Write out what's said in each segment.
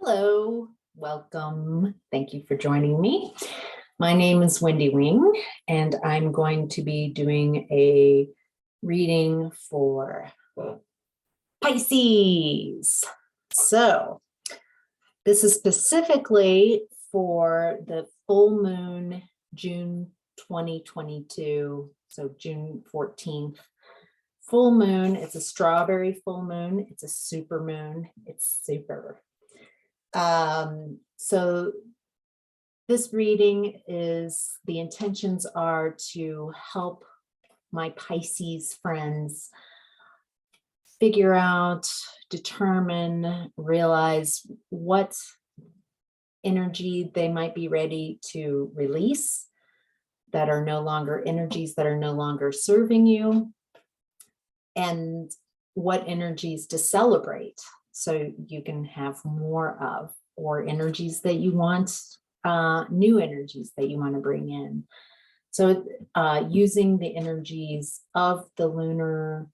Hello, welcome. Thank you for joining me. My name is Wendy Wing, and I'm going to be doing a reading for Pisces. So this is specifically for the full moon, June 2022, so June 14th. Full moon, it's a strawberry full moon. It's a super moon. It's super. So this reading is, the intentions are to help my Pisces friends figure out, determine, realize what energy they might be ready to release that are no longer energies that are no longer serving you, and what energies to celebrate so you can have more of, or energies that you want, new energies that you want to bring in. So using the energies of the lunar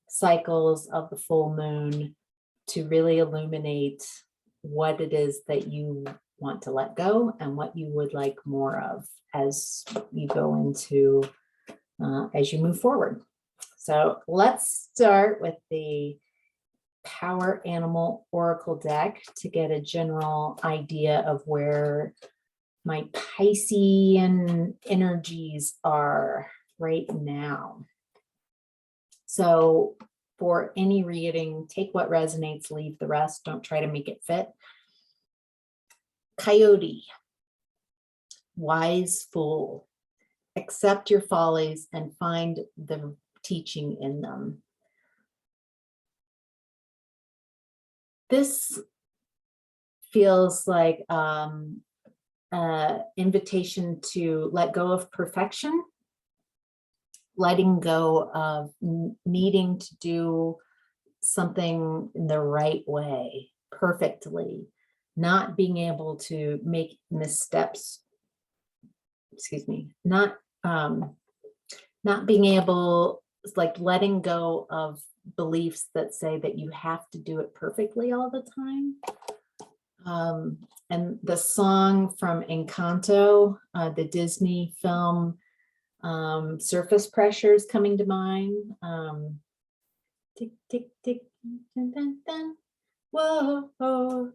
cycles of the full moon to really illuminate what it is that you want to let go and what you would like more of as you go into, as you move forward. So let's start with the Power Animal Oracle deck to get a general idea of where my Piscean energies are right now. So for any reading, take what resonates, leave the rest. Don't try to make it fit. Coyote, wise fool, accept your follies and find the teaching in them. This feels like invitation to let go of perfection, letting go of needing to do something in the right way, perfectly, not being able to make missteps, not being able, like letting go of beliefs that say that you have to do it perfectly all the time. And the song from Encanto, the Disney film, Surface Pressure is coming to mind. Tick, tick, tick, dun, dun, dun. Whoa, whoa,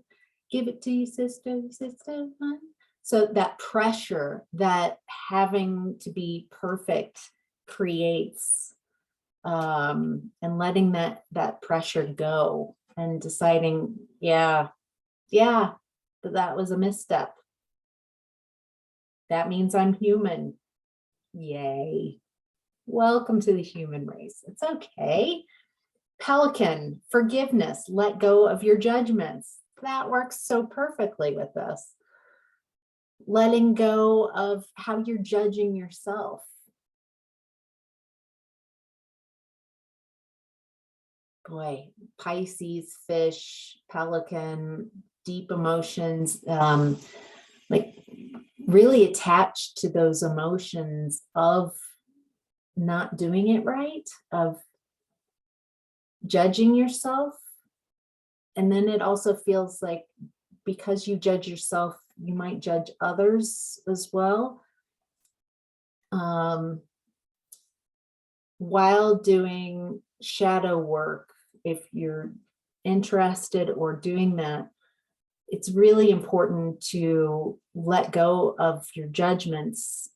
give it to your sister, sister. So that pressure that having to be perfect creates, and letting that pressure go and deciding, that was a misstep. That means I'm human. Yay. Welcome to the human race. It's okay. Pelican, forgiveness, let go of your judgments. That works so perfectly with this. Letting go of how you're judging yourself. Boy, Pisces, fish, pelican, deep emotions, like really attached to those emotions of not doing it right, of judging yourself. And then it also feels like because you judge yourself, you might judge others as well. While doing shadow work, if you're interested or doing that, it's really important to let go of your judgments,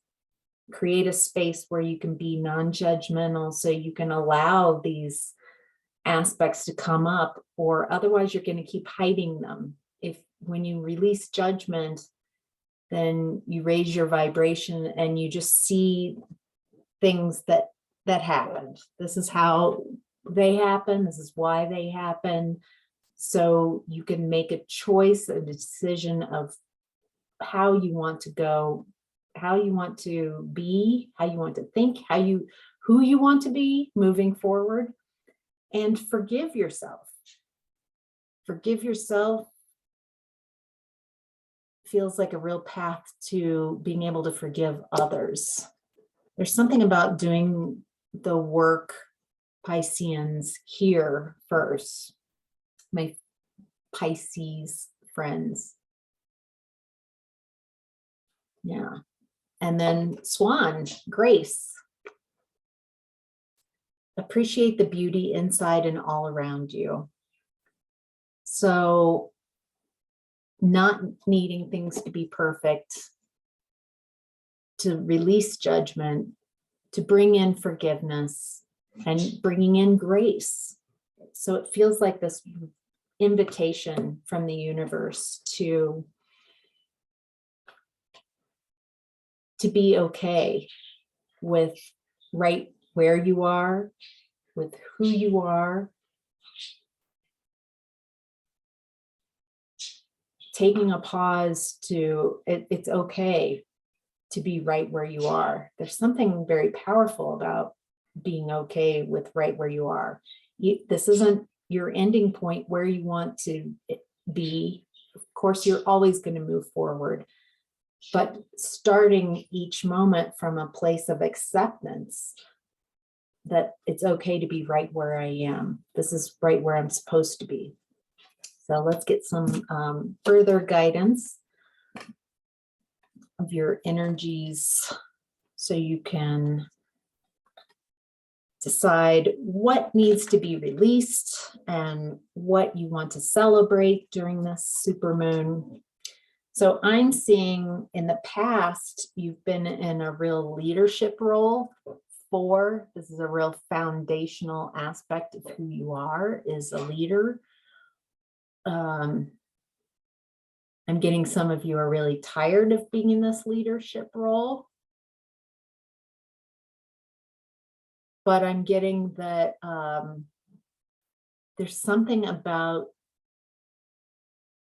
create a space where you can be non-judgmental so you can allow these aspects to come up, or otherwise you're going to keep hiding them. When you release judgment, then you raise your vibration and you just see things that happened. This is how they happen. This is why they happen. So you can make a choice, a decision of how you want to go, how you want to be, how you want to think, who you want to be moving forward, and forgive yourself. Forgive yourself feels like a real path to being able to forgive others. There's something about doing the work, Pisceans, here first. My Pisces friends. Yeah. And then swan, grace. Appreciate the beauty inside and all around you. So not needing things to be perfect, to release judgment, to bring in forgiveness and bringing in grace. So it feels like this invitation from the universe to be okay with right where you are, with who you are, taking a pause to, it's okay to be right where you are. There's something very powerful about being okay with right where you are. This isn't your ending point where you want to be. Of course, you're always going to move forward, but starting each moment from a place of acceptance that it's okay to be right where I am. This is right where I'm supposed to be. So let's get some further guidance of your energies so you can decide what needs to be released and what you want to celebrate during this supermoon. So I'm seeing in the past, you've been in a real leadership role. This is a real foundational aspect of who you are, is a leader. I'm getting some of you are really tired of being in this leadership role. But I'm getting that there's something about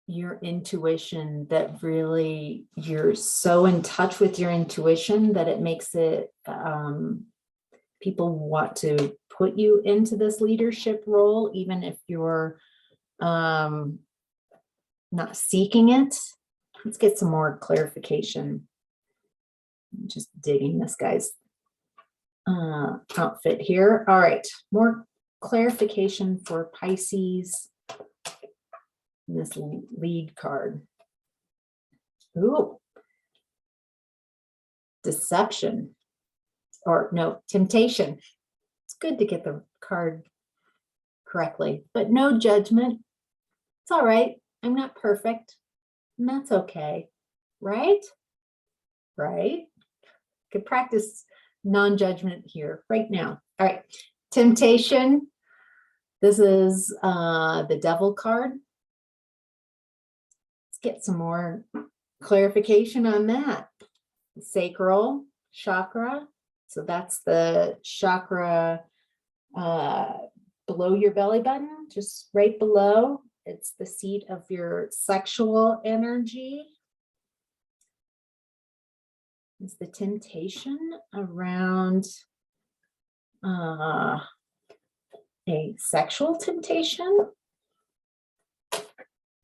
your intuition that really, you're so in touch with your intuition that it makes it, people want to put you into this leadership role, even if you're not seeking it. Let's get some more clarification. I'm just digging this guy's outfit here. All right, more clarification for Pisces. This lead card. Ooh, deception, or no, temptation. It's good to get the card correctly, but no judgment. It's all right. I'm not perfect, and that's okay, right? Right? Could practice non-judgment here right now. All right, temptation. This is the devil card. Let's get some more clarification on that. Sacral chakra. So that's the chakra below your belly button, just right below. It's the seat of your sexual energy. Is the temptation around a sexual temptation?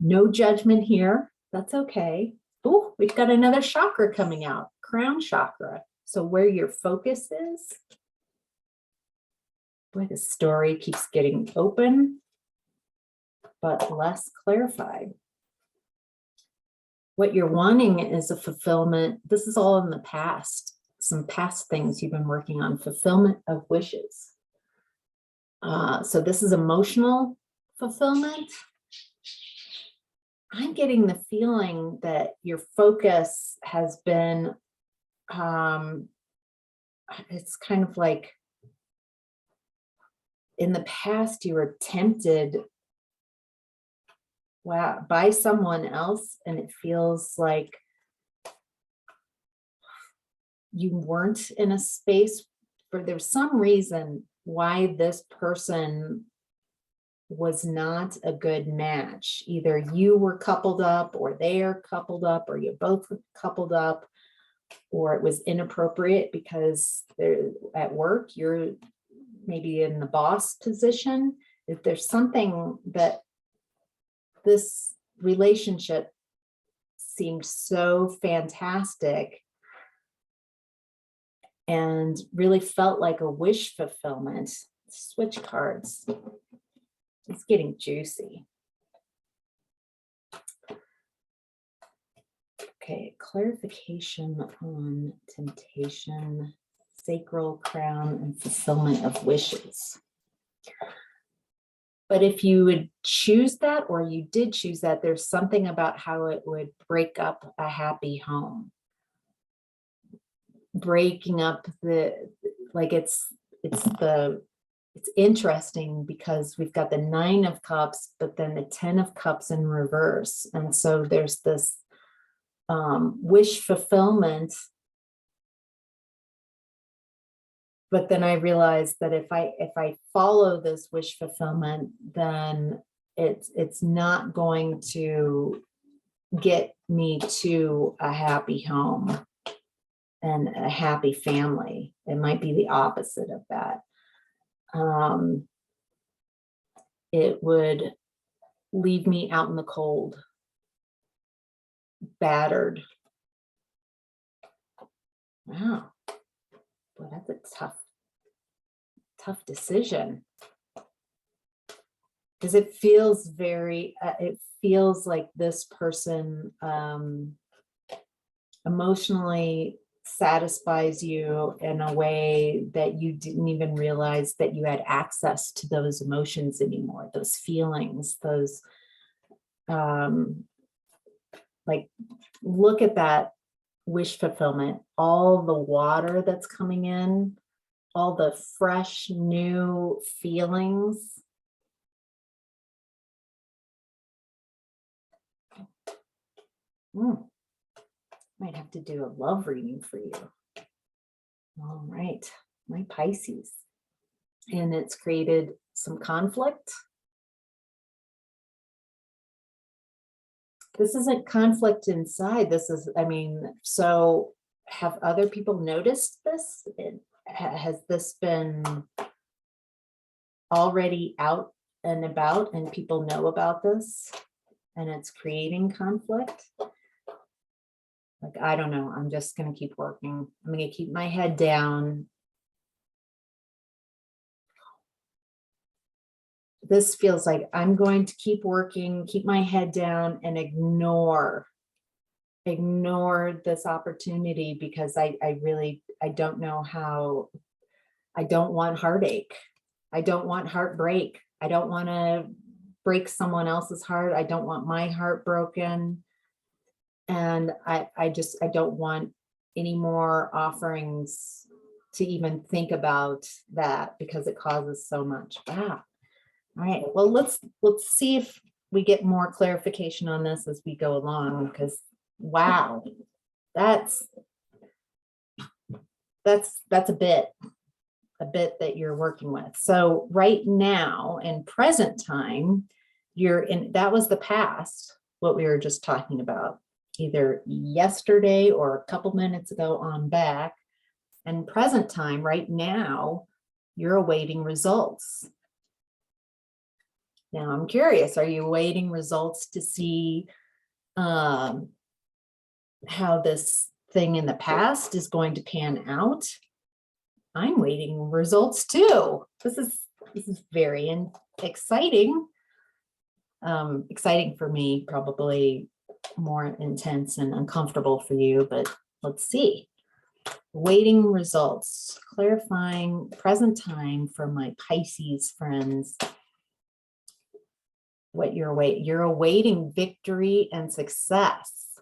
No judgment here. That's okay. Oh, we've got another chakra coming out, crown chakra. So where your focus is. Boy, the story keeps getting open, but less clarified. What you're wanting is a fulfillment. This is all in the past, some past things you've been working on, fulfillment of wishes. So this is emotional fulfillment. I'm getting the feeling that your focus has been, it's kind of like in the past you were tempted by someone else, and it feels like you weren't in a space where there's some reason why this person was not a good match. Either you were coupled up, or they are coupled up, or you both were coupled up, or it was inappropriate because they're at work, you're maybe in the boss position. If there's something that this relationship seemed so fantastic and really felt like a wish fulfillment. Switch cards. It's getting juicy. Okay, clarification on temptation, sacral crown, and fulfillment of wishes. But if you would choose that, or you did choose that, there's something about how it would break up a happy home. Breaking up it's interesting because we've got the 9 of Cups, but then the 10 of Cups in reverse. And so there's this wish fulfillment. But then I realized that if I follow this wish fulfillment, then it's not going to get me to a happy home and a happy family. It might be the opposite of that. It would leave me out in the cold, battered. Wow. Well, that's a tough decision. Because it feels it feels like this person emotionally satisfies you in a way that you didn't even realize that you had access to those emotions anymore, those feelings, those like, look at that wish fulfillment, all the water that's coming in, all the fresh new feelings. Might have to do a love reading for you. All right, my Pisces. And it's created some conflict. This isn't conflict inside. This is, so have other people noticed this? Has this been already out and about and people know about this and it's creating conflict? Like, I don't know. I'm just going to keep working. I'm going to keep my head down. This feels like I'm going to keep working, keep my head down, and ignore this opportunity because I don't know how. I don't want heartache. I don't want heartbreak. I don't want to break someone else's heart. I don't want my heart broken. And I don't want any more offerings to even think about that because it causes so much. Wow. All right. Well, let's see if we get more clarification on this as we go along, because wow, that's a bit that you're working with. So right now in present time, that was the past, what we were just talking about, either yesterday or a couple minutes ago on back. And present time, right now, you're awaiting results. Now I'm curious, are you awaiting results to see how this thing in the past is going to pan out? I'm waiting results too. This is very exciting. Exciting for me, probably more intense and uncomfortable for you, but let's see. Waiting results, clarifying present time for my Pisces friends. What you're awaiting victory and success.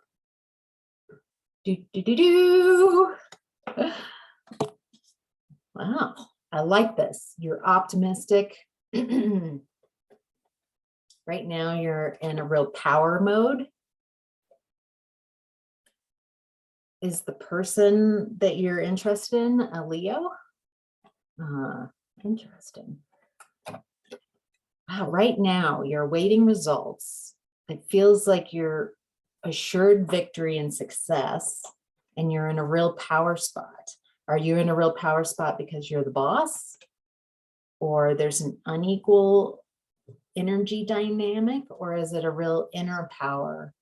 Wow, I like this. You're optimistic. Right now, you're in a real power mode. Is the person that you're interested in a Leo? Interesting. Wow, right now, you're awaiting results. It feels like you're assured victory and success, and you're in a real power spot. Are you in a real power spot because you're the boss? Or there's an unequal energy dynamic? Or is it a real inner power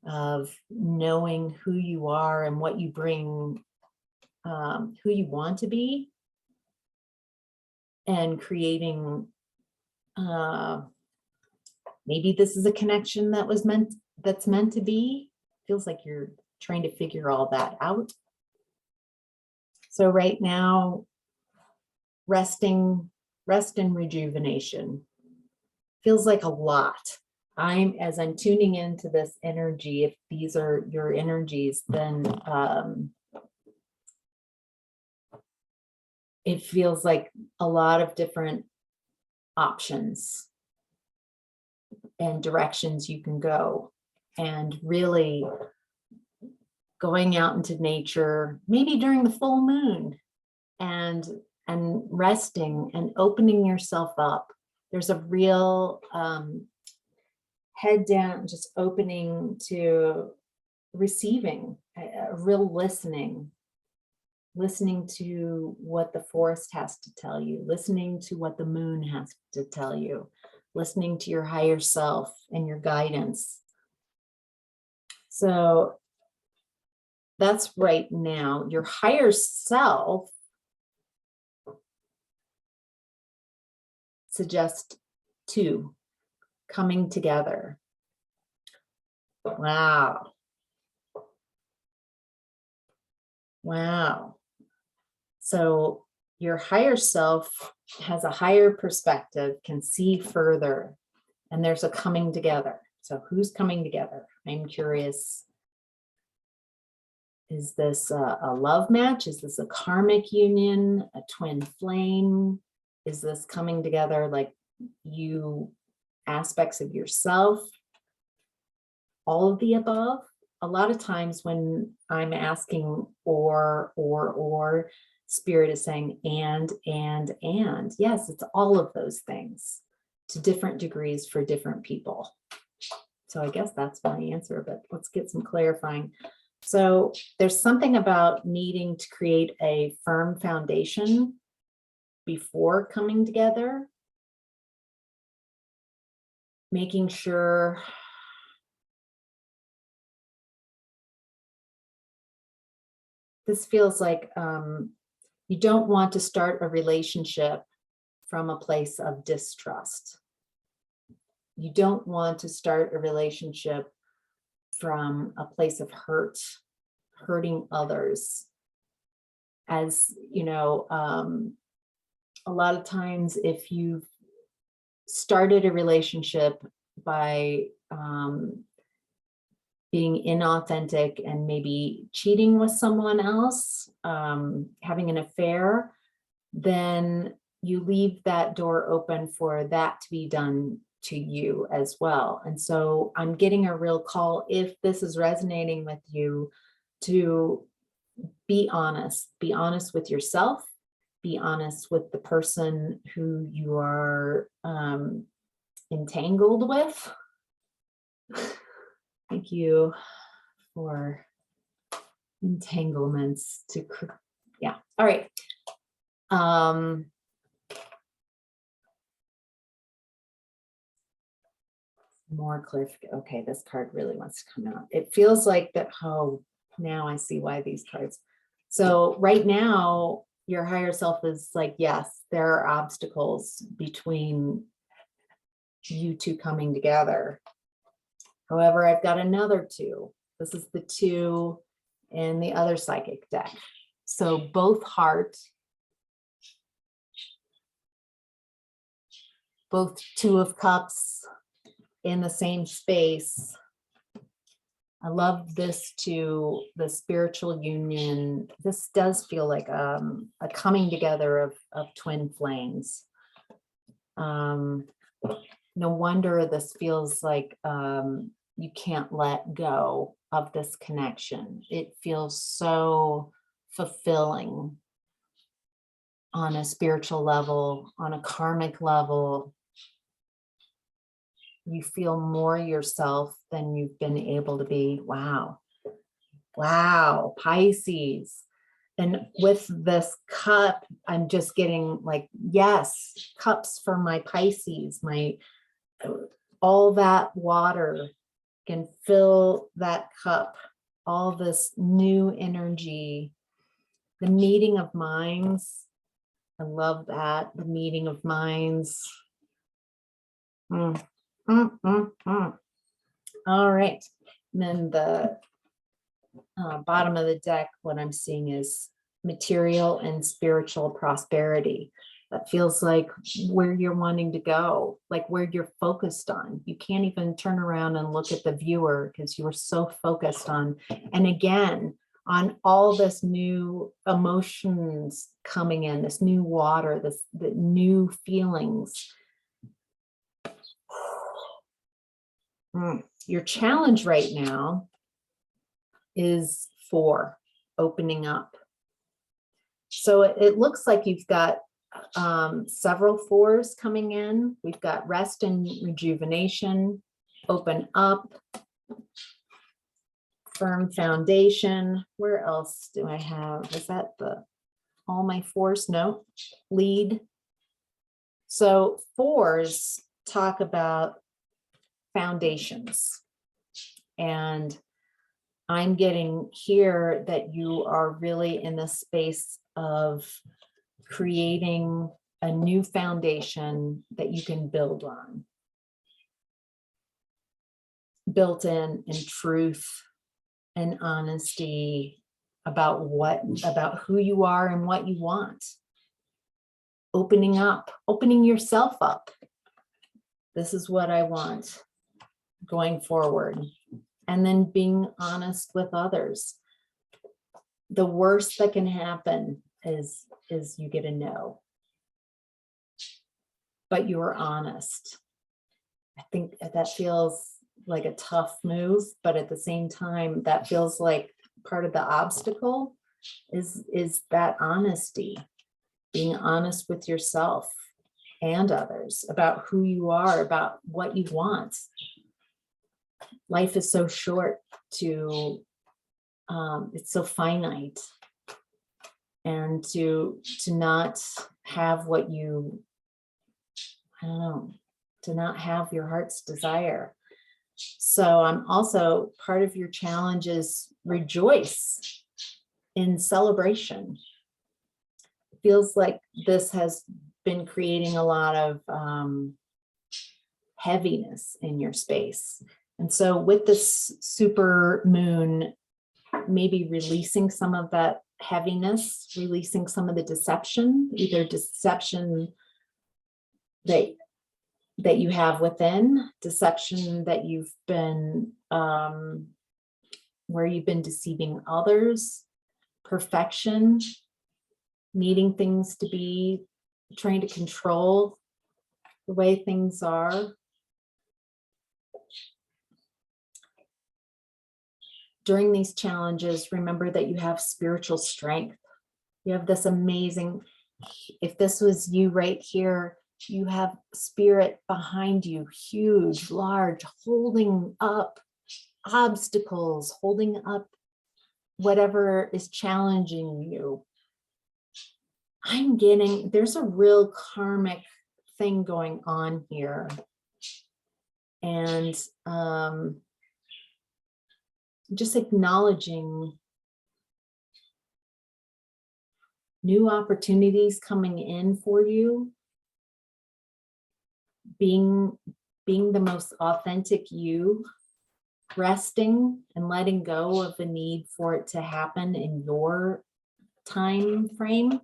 of knowing who you are and what you bring, who you want to be, and creating, maybe this is a connection that's meant to be. Feels like you're trying to figure all that out. So right now, rest and rejuvenation feels like a lot. As I'm tuning into this energy, if these are your energies, then it feels like a lot of different options and directions you can go, and really going out into nature, maybe during the full moon, and resting and opening yourself up. There's a real head down, just opening to receiving, a real listening to what the forest has to tell you, listening to what the moon has to tell you, listening to your higher self and your guidance. So that's right now. Your higher self suggests two coming together. Wow. Wow. So your higher self has a higher perspective, can see further, and there's a coming together. So who's coming together? I'm curious. Is this a love match? Is this a karmic union, a twin flame? Is this coming together like you, aspects of yourself? All of the above? A lot of times when I'm asking or, Spirit is saying and. Yes, it's all of those things to different degrees for different people. So I guess that's my answer, but let's get some clarifying. So there's something about needing to create a firm foundation before coming together, making sure this feels like you don't want to start a relationship from a place of distrust. You don't want to start a relationship from a place of hurting others. As you know, a lot of times if you've started a relationship by being inauthentic and maybe cheating with someone else, having an affair, then you leave that door open for that to be done to you as well. And so I'm getting a real call, if this is resonating with you, to be honest with yourself, be honest with the person who you are entangled with. Thank you for entanglements to, yeah. All right. More clarification. Okay, this card really wants to come out. It feels like that. Oh, now I see why these cards. So right now, your higher self is like, yes, there are obstacles between you two coming together. However, I've got another two. This is the two in the other psychic deck. So both heart, both two of cups in the same space. I love this too, the spiritual union. This does feel like a coming together of twin flames. No wonder this feels like you can't let go of this connection. It feels so fulfilling on a spiritual level, on a karmic level. You feel more yourself than you've been able to be. Wow. Wow, Pisces. And with this cup, I'm just getting like, yes, cups for my Pisces, all that water can fill that cup, all this new energy, the meeting of minds. I love that, the meeting of minds. All right. And then bottom of the deck, what I'm seeing is material and spiritual prosperity. That feels like where you're wanting to go, like where you're focused on. You can't even turn around and look at the viewer because you are so focused on, and again, on all this new emotions coming in, this new water, the new feelings. Your challenge right now is 4, opening up. So it looks like you've got several 4s coming in. We've got rest and rejuvenation, open up, firm foundation. Where else do I have? Is that all my 4s? No, lead. So 4s talk about foundations. And I'm getting here that you are really in the space of creating a new foundation that you can build on. Built in truth and honesty about who you are and what you want. Opening up, opening yourself up. This is what I want going forward. And then being honest with others. The worst that can happen is you get a no. But you are honest. I think that feels like a tough move, but at the same time, that feels like part of the obstacle is that honesty. Being honest with yourself and others about who you are, about what you want. Life is so short to, it's so finite. And to not have what you, I don't know, to not have your heart's desire. So I'm also, part of your challenge is rejoice in celebration. It feels like this has been creating a lot of heaviness in your space. And so with this super moon, maybe releasing some of that heaviness, releasing some of the deception, either deception that you have within, deception that you've been, where you've been deceiving others, perfection, needing things to be, trying to control the way things are. During these challenges, remember that you have spiritual strength. You have this amazing, if this was you right here, you have spirit behind you, huge, large, holding up obstacles, holding up whatever is challenging you. I'm getting, there's a real karmic thing going on here. And just acknowledging new opportunities coming in for you, being the most authentic you, resting and letting go of the need for it to happen in your time frame,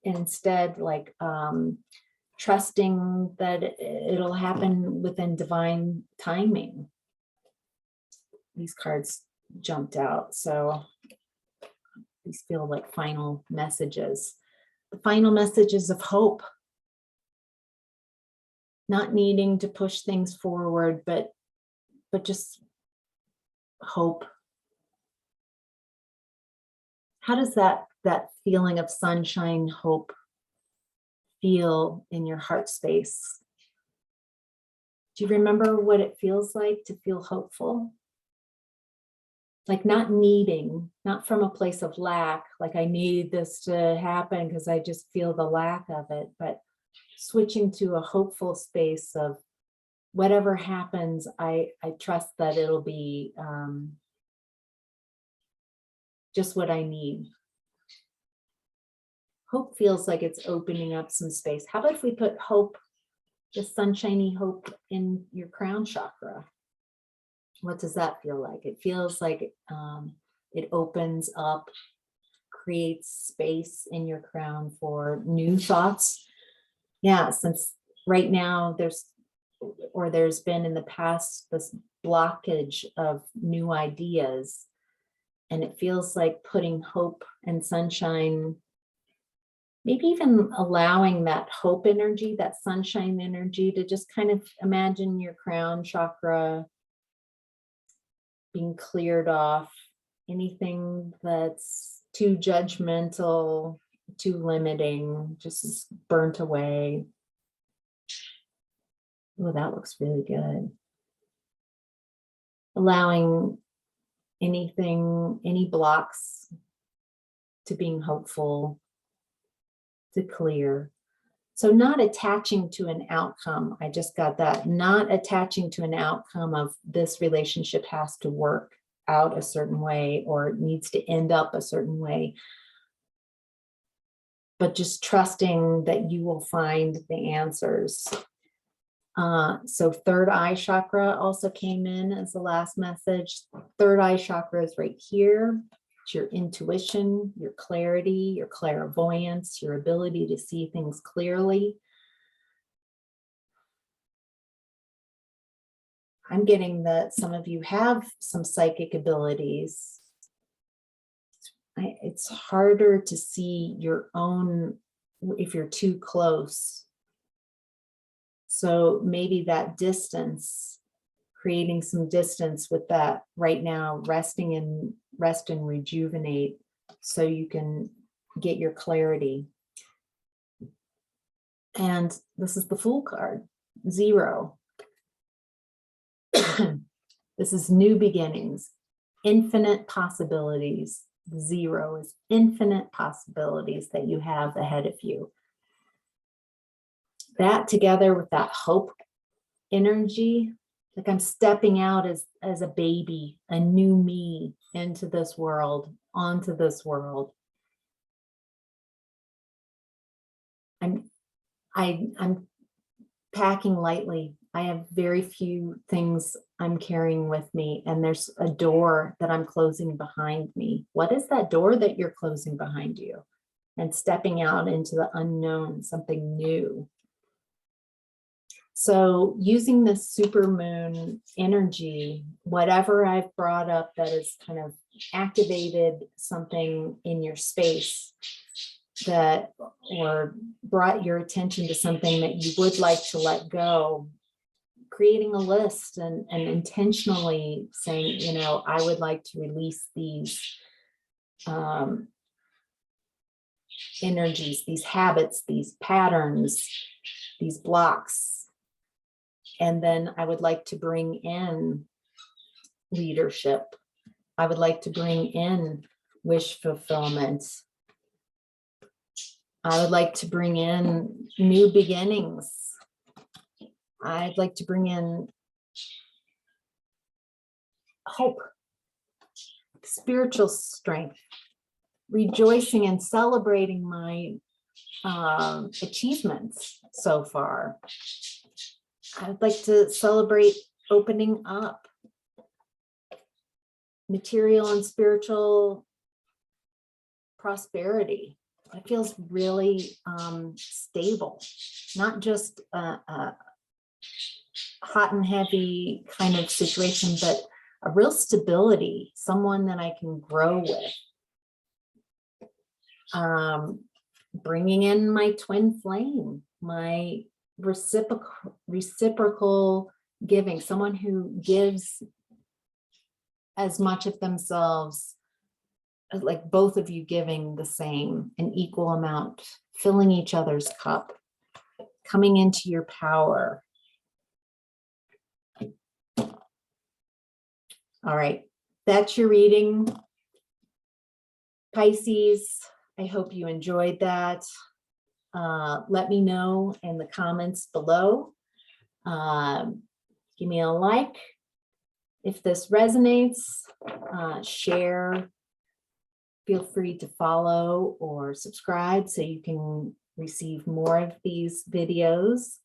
instead like trusting that it'll happen within divine timing. These cards jumped out, so these feel like final messages. The final messages of hope. Not needing to push things forward, but just hope. How does that feeling of sunshine, hope feel in your heart space? Do you remember what it feels like to feel hopeful? Like not needing, not from a place of lack, like I need this to happen because I just feel the lack of it, but switching to a hopeful space of whatever happens, I trust that it'll be just what I need. Hope feels like it's opening up some space. How about if we put hope, just sunshiny hope, in your crown chakra? What does that feel like? It feels like It opens up, creates space in your crown for new thoughts. Yeah, since right now there's been in the past this blockage of new ideas, and it feels like putting hope and sunshine, maybe even allowing that hope energy, that sunshine energy, to just kind of imagine your crown chakra being cleared off, anything that's too judgmental, too limiting, just is burnt away. Oh, that looks really good. Allowing anything, any blocks to being hopeful, to clear. So not attaching to an outcome. I just got that. Not attaching to an outcome of this relationship has to work out a certain way or needs to end up a certain way. But just trusting that you will find the answers. So third eye chakra also came in as the last message. Third eye chakra is right here. It's your intuition, your clarity, your clairvoyance, your ability to see things clearly. I'm getting that some of you have some psychic abilities. It's harder to see your own if you're too close. So maybe that distance, creating some distance with that right now, rest and rejuvenate so you can get your clarity. And this is the Fool card, 0. This is new beginnings, infinite possibilities. 0 is infinite possibilities that you have ahead of you. That together with that hope energy, like I'm stepping out as a baby, a new me into this world, onto this world. I'm packing lightly. I have very few things I'm carrying with me, and there's a door that I'm closing behind me. What is that door that you're closing behind you? And stepping out into the unknown, something new. So using this super moon energy, whatever I've brought up that has kind of activated something in your space that, or brought your attention to something that you would like to let go, creating a list and intentionally saying, you know, I would like to release these energies, these habits, these patterns, these blocks. And then I would like to bring in leadership. I would like to bring in wish fulfillment. I would like to bring in new beginnings. I'd like to bring in hope, spiritual strength, rejoicing and celebrating my achievements so far. I'd like to celebrate opening up, material and spiritual prosperity. It feels really stable, not just a hot and heavy kind of situation, but a real stability, someone that I can grow with. Bringing in my twin flame, my reciprocal giving, someone who gives as much of themselves, like both of you giving the same, an equal amount, filling each other's cup, coming into your power. All right, that's your reading, Pisces. I hope you enjoyed that. Let me know in the comments below. Give me a like if this resonates. Share. Feel free to follow or subscribe so you can receive more of these videos.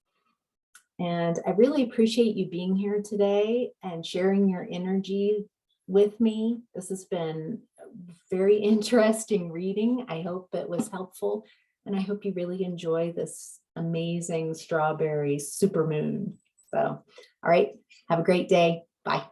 And I really appreciate you being here today and sharing your energy with me. This has been very interesting reading. I hope it was helpful, and I hope you really enjoy this amazing strawberry supermoon. So, all right, have a great day. Bye.